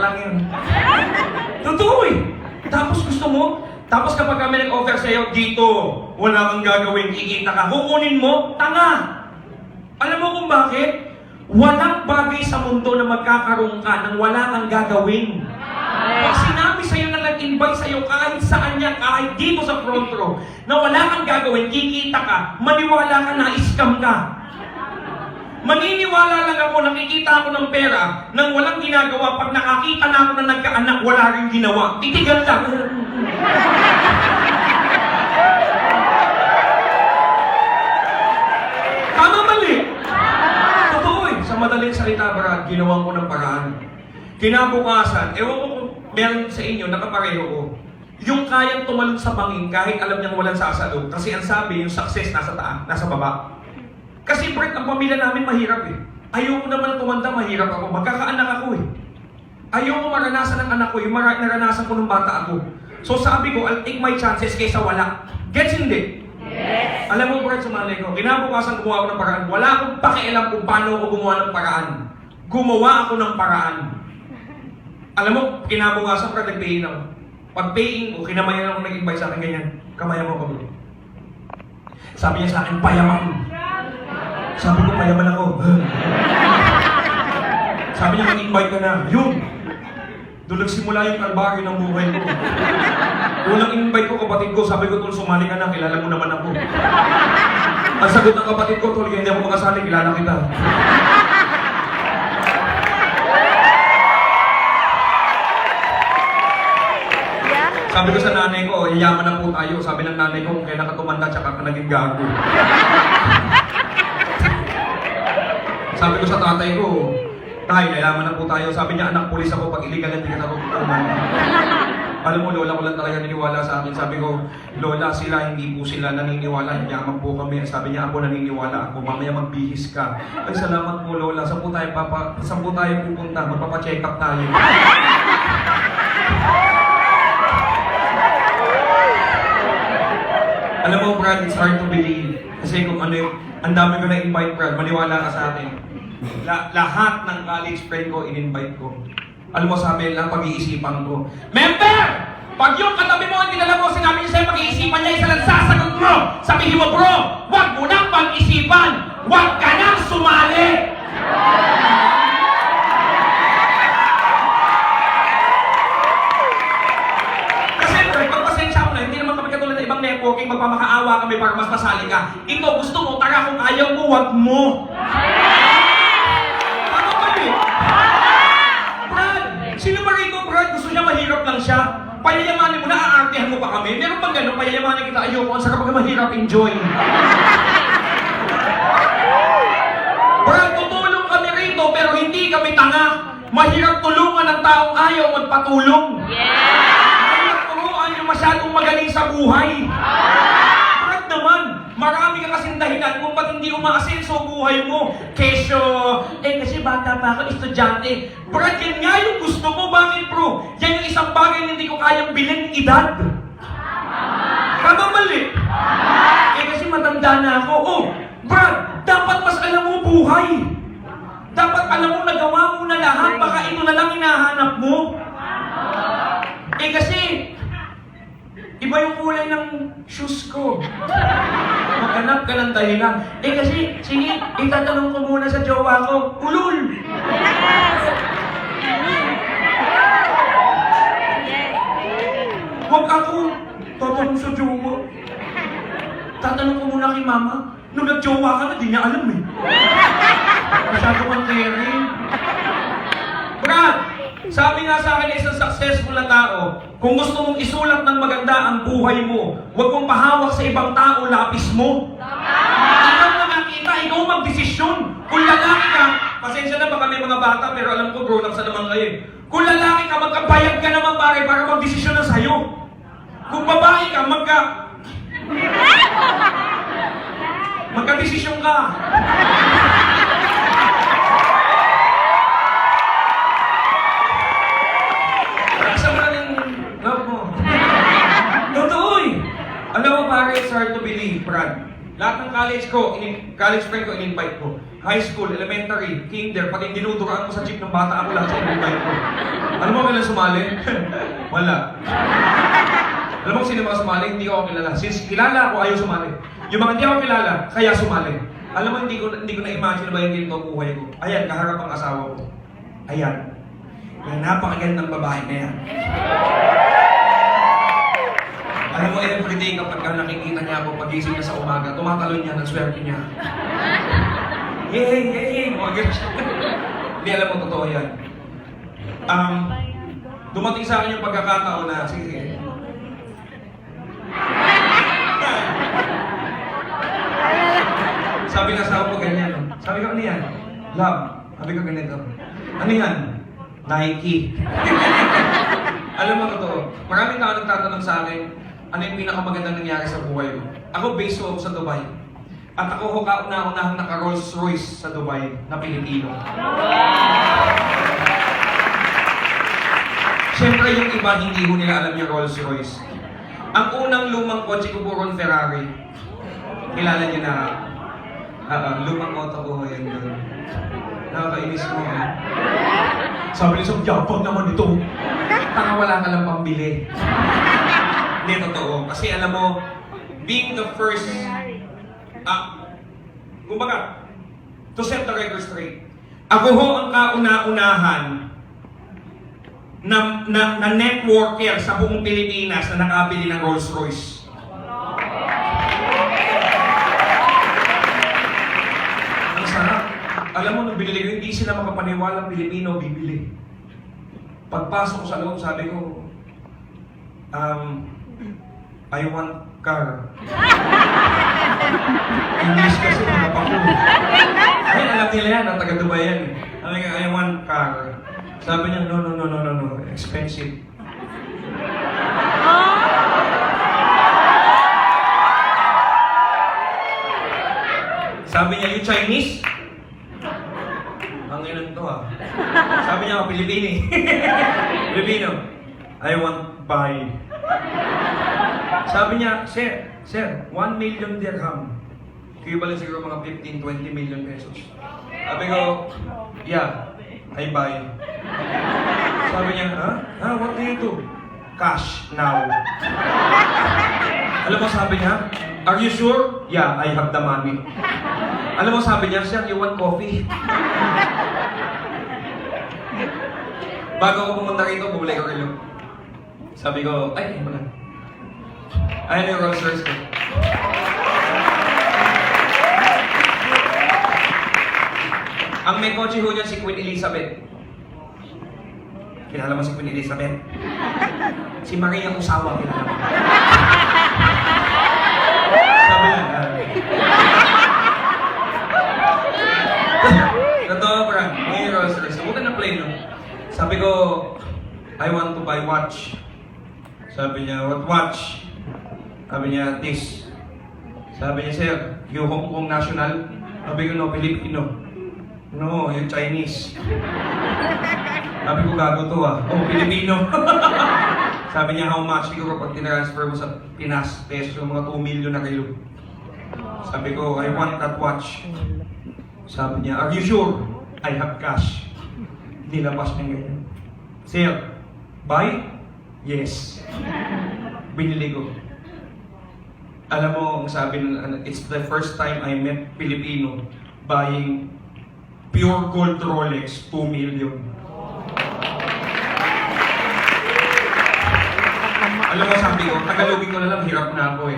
lang yun. Totoo eh. Tapos gusto mo, tapos kapag kami nag-offer sa'yo, dito, wala kang gagawin, kikita ka, kukunin mo, tanga. Alam mo kung bakit? Walang bagay sa mundo na magkakaroon ka nang wala kang gagawin. Pag sinabi sa'yo na nag-invite sa'yo kahit saan niya, kahit dito sa front row, na wala kang gagawin, kikita ka, maniwala ka na scam ka. Maniniwala lang ako, nakikita ako ng pera nang walang ginagawa. Pag nakakita na ako na nagkaanak, wala rin ginawa. Titigan lang. Tama mali. Totoo eh. Sa madaling salita, Brad, ginawan ko ng paraan. Kinabukasan, ewan ko kung meron sa inyo, nakapareho ko. Yung kayang tumalon sa bangin kahit alam niyang walang sasalo. Kasi ang sabi, yung success nasa taas, nasa baba. Kasi Brad, ang pamilya namin mahirap eh. Ayoko naman tumanda, mahirap ako. Magkakaanak ako eh. Ayoko maranasan ng anak ko, yung naranasan ko nung bata ako. So sabi ko, I'll take my chances kaysa wala. Gets hindi? Yes. Alam mo Brad, sumalay ko, kinabukasan gumawa ako ng paraan. Wala akong pakialam kung paano ako gumawa ng paraan. Gumawa ako ng paraan. Alam mo, kinabukasan Brad, nag-pay-in ako. Pag-pay-in ko, kinamayan ako nag-invite sa akin ganyan. Kamayan mo ako. Sabi niya sa akin, payaman. Sabi ko, payaman ako. Sabi niya, mag-invite ka na. Yun! Doon nagsimula yung kalbaryo ng buhay ko. Unang invite ko, kapatid ko, sabi ko, Tol, sumali ka na, kilala mo naman ako. Ang sagot ng kapatid ko, Tol, hindi ako makasali, kilala kita. Sabi ko sa nanay ko, yayaman na po tayo. Sabi ng nanay ko, kung kailan ka tumanda, tsaka ka naging gago. Sabi ko sa tatay ko, Tay, yayaman na po tayo. Sabi niya, anak, pulis ako, pag illegal hindi ka natutunan. Alam mo, lola ko lang talaga naniniwala sa akin. Sabi ko, Lola, sila, hindi po sila naniniwala. Yaman po kami. Sabi niya, ako naniniwala ako. Mamaya magbihis ka. Ay, salamat po, Lola. Saan po tayo pupunta? Magpapacheck up tayo. Alam mo, Brad, it's hard to believe. Kasi kung ano yung, ang dami ko na-invite, Brad, maniwala ka sa akin. Lahat ng college friend ko, in-invite ko. Alam mo, sabi lang, pag-iisipan ko. Member! Pag yung katabi mo, hindi alam mo, sinabi niya sa'yo, pag-iisipan niya, isa lang sasagot mo! Sabihin mo, bro, wag mo nang pag-isipan! Wag ka nang sumali! Networking, magpamakaawa kami para mas masali ka. Ito, gusto mo, tara kung ayaw mo, wag mo. Ano ba yun? Brad, sino ba rito, Brad? Gusto niya mahirap lang siya. Payayamanin mo na, aartihan mo pa kami. Meron bang gano'n, payayamanin kita, ayoko, ang sarap pag mahirap, enjoy. Brad, tutulong kami rito, pero hindi kami tanga. Mahirap tulungan ng taong ayaw magpatulong. Masyadong magaling sa buhay. Brad naman, marami ka kasing dahilan kung ba't hindi umaasenso ang buhay mo. Kesyo, kasi bata pa ako, estudyante. Brad, yan nga yung gusto mo. Bakit bro? Yan yung isang bagay na hindi ko kayang bilhin edad. Tama mali? Kasi matanda na ako. Oh, Brad, dapat mas alam mo buhay. Dapat alam mo nagawa mo na lahat. Baka ito na lang hinahanap mo. Kasi iba yung kulay ng shoes ko. Maghanap ka ng dahilan. Kasi, sige, itatanong ko muna sa jowa ko, ulul! Yes! Huwag ako tatanong sa jowa. Tatanong ko muna kay mama. Nung nag-jowa ka na, di niya alam eh. Masyado kang caring. Brad! Sabi nga sa akin na isang successful na tao, kung gusto mong isulat ng maganda ang buhay mo, huwag mong pahawak sa ibang tao lapis mo. Ikaw nakakita, ikaw magdesisyon. Kung lalaki ka, pasensya na baka may mga bata, pero alam ko grown-ups na naman kayo. Kung lalaki ka, magkabayag ka naman pare para magdesisyon na sa'yo. Kung babae ka, magka-desisyon ka. It's hard to believe, Brad. Lahat ng college friend ko, in-invite ko. High school, elementary, kinder, pati dinuduraan ko sa jeep ng bata ako, lahat sa in-invite ko. Alam mo kailan sumali? Wala. Alam mo kung sino mga sumali? Hindi ko ako kilala. Since kilala ako, ayaw sumali. Yung mga hindi ako kilala, kaya sumali. Alam mo, hindi ko na-imagine ba yung ganito ang buhay ko. Ayan, kaharap ang asawa ko. Ayan. Yung napakagandang babae na yan. Alam mo, everyday kapag nakikita niya ako pagising niya sa umaga, tumatalon niya ng swerte niya. Yay! Yay! Mga ganyan. Hindi, alam mo, totoo yan. Dumating sa akin yung pagkakataon na, sige. Sabi na sa ako ganyan. Sabi ko, ano yan? Love. Sabi ko ganito. Ano yan? Nike. Alam mo, totoo. Maraming tao nagtatanong sa akin, ano yung pinakamagandang nangyari sa buhay ko? Ako based ako sa Dubai. At ako kauna-unahang naka-Rolls Royce sa Dubai na Pilipino. Siyempre yung iba hindi ho nila alam yung Rolls Royce. Ang unang lumang kotse ko puro Ferrari. Kilala niyo na. Lumang auto ko yan doon. Nakakainis mo eh. Sabi niya, yabang naman ito. Tanga wala ka lang pambili. Hindi, totoo. Kasi alam mo, being the first, kumbaga, to set the record straight, ako ho ang kauna-unahan na networker sa buong Pilipinas na nakabili ng Rolls Royce. Ang sarap. Alam mo, nung binili ko, hindi sila makapaniwalang Pilipino bibili. Pagpasok ko sa loob, sabi ko, I want car. English kasi mga pako. Ay, alam nila yan, ang taga-Dubai yan. I want car. Sabi niya, no, expensive. Sabi niya, you Chinese? Ang ilan to Sabi niya, Pilipini. Pilipino. I want buy. Sabi niya, Sir, 1 million dirham. Equivalent siguro mga 15-20 million pesos. Sabi ko, yeah, I buy. Sabi niya, what do you do? Cash now. Alam mo sabi niya, are you sure? Yeah, I have the money. Alam mo sabi niya, Sir, you want coffee? Bago ako pumunta rito, bumalik ko rilo. Sabi ko, ay, wala. Ayun yung Rolls Royce ko. Ang may kotse ho dyan si Queen Elizabeth. Kilala mo si Queen Elizabeth? Si Maria Usawa, kilala mo. Sabi lang, totoo, Frank. May Rolls Royce. Huwag ka na play, no? Sabi ko, I want to buy watch. Sabi niya, what watch? Sabi niya, this. Sabi niya, Sir, yung Hong Kong national? Sabi ko, no, Filipino. No, yung Chinese. Sabi ko, gago to Oh, Filipino. Sabi niya, how much? Siguro pag tinransfer mo sa Pinas, pesos yung mga 2 million na kayo. Sabi ko, I want that watch. Sabi niya, are you sure? I have cash. Nilabas niya ganyan. Sir, buy? Yes. Binili ko. Alam mo, ang sabi nila, it's the first time I met Filipino buying pure gold Rolex, 2 million. Alam mo, sabi ko, Tagalogin ko na lang, hirap na ako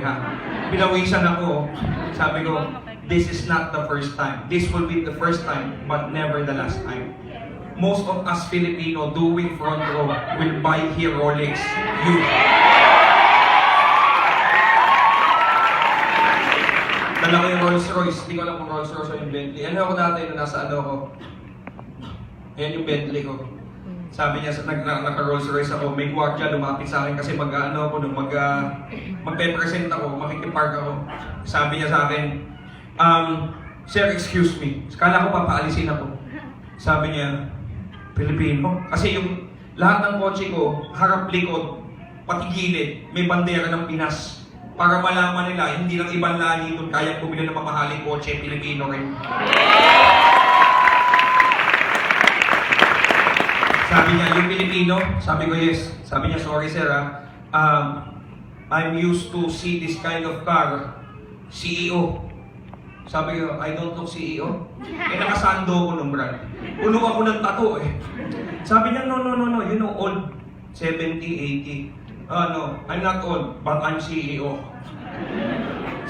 Pinawisan ako. Sabi ko, this is not the first time. This will be the first time, but never the last time. Most of us Filipino doing front row will buy here Rolex. You. Dala ko yung Rolls Royce. Hindi ko alam kung Rolls Royce o yung Bentley. Ano ako dati na nasa ako. Ayan yung Bentley ko. Sabi niya, naka-Rolls Royce ako. May gwardiya lumapit sa akin kasi magpe-present ako, makikipark ako. Sabi niya sa akin, Sir, excuse me. Kala ko papaalisin ako. Sabi niya, Pilipino. Kasi yung lahat ng kotse ko, harap-likod, pati gilid, may bandera ng Pinas. Para malaman nila, hindi lang ibang lahi doon kaya bumili ng mamahaling kotse, Pilipino rin. Sabi niya, yung Pilipino, sabi ko yes. Sabi niya, sorry sir I'm used to see this kind of car, CEO. Sabi ko, I don't look CEO. Nakasando ko nung brand. Puno ako ng tattoo eh. Sabi niya, no, you know, old 70, 80. No, I'm not old, but I'm CEO.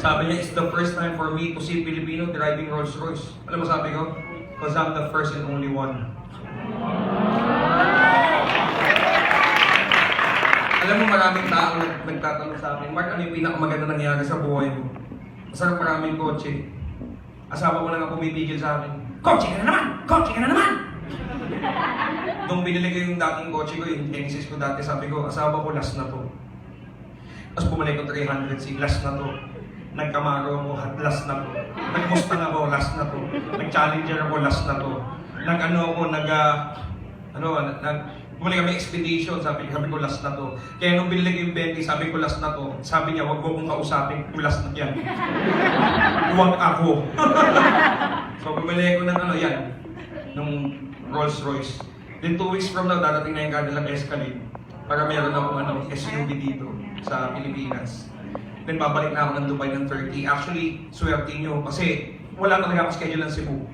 Sabi niya, it's the first time for me to see Filipino driving Rolls Royce. Alam mo sabi ko? Because I'm the first and only one. Alam mo, maraming tao nagtatanong sa akin, Mark, ano yung pinakamaganda nangyari sa buhay mo? Masarap maraming kotse. Asawa ko na nga pumipigil sa akin, kotse ka na naman! Kotse ka na naman! Nung binili ko yung dating kotse ko, yung Genesis ko dati, sabi ko, asawa ko, last na to. Tapos bumalik ko 300C, last na to. Nag-Camaro ako, last na to. Nag-Mustang ako, last na to. Nag-Challenger ako, last na to. Bumalik kami expedition, sabi ko, last na to. Kaya nung binili ko yung Bentley, sabi ko, last na to. Sabi niya, wag mo kong kausapin, kung last na yan. Huwag ako. So bumili ko ng nung Rolls Royce. Then 2 weeks from now, dadating na yung Cadillac Escalade para meron akong SUV dito sa Pilipinas. Then babalik na ako ng Dubai ng 30. Actually, swerte nyo kasi wala talaga akong schedule ng Cebu.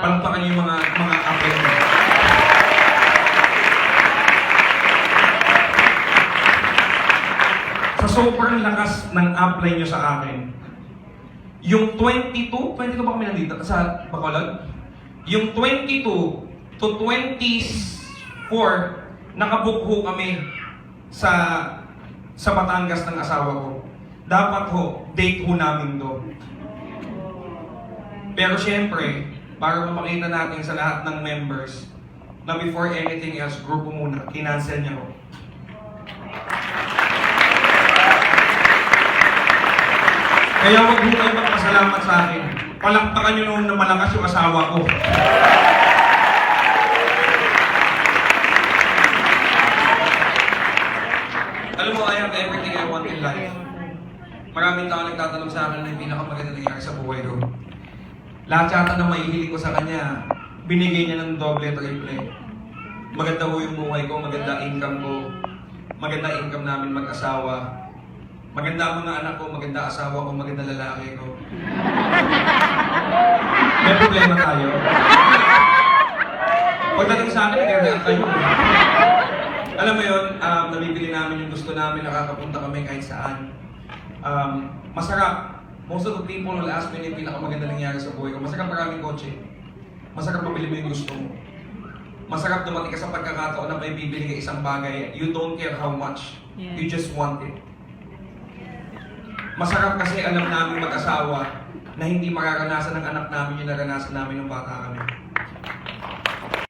Palagpakan niyo yung mga apply nyo. Sa sobrang lakas ng apply nyo sa akin, yung 22 ba kami nandito sa Bacolod? Yung 22 to 24, nakabook ho kami sa Batangas ng asawa ko. Dapat ho, date ho namin do. Pero syempre, para mapakita natin sa lahat ng members na before anything else, grupo muna, kinancel niya ho. Kaya wag mo kayo magpasalamat sa akin. Palakpakan nyo noon na malakas yung asawa ko. Alam mo, I have everything I want in life. Maraming tao nagtatanong sa akin na yung pinakamaganda nangyari sa buhay ko. Lahat yata na maihiling ko sa kanya, binigay niya ng doble, triple. Maganda ho yung buhay ko, maganda income ko, maganda income namin mag-asawa. Maganda ang mga anak ko, maganda asawa ko, maganda lalaki ko. May problema tayo. Pagdating sa akin, nag-react kayo. Alam mo yun, nabibili namin yung gusto namin, nakakapunta kami kahit saan. Masarap. Most of the people will ask me yung pinakamaganda nangyari sa buhay ko. Masarap maraming kotse. Masarap mabili mo yung gusto mo. Masarap dumating ka sa pagkakataon na may bibili ka isang bagay, you don't care how much. You just want it. Masarap kasi alam namin mag-asawa na hindi mararanasan ng anak namin yung naranasan namin nung bata kami.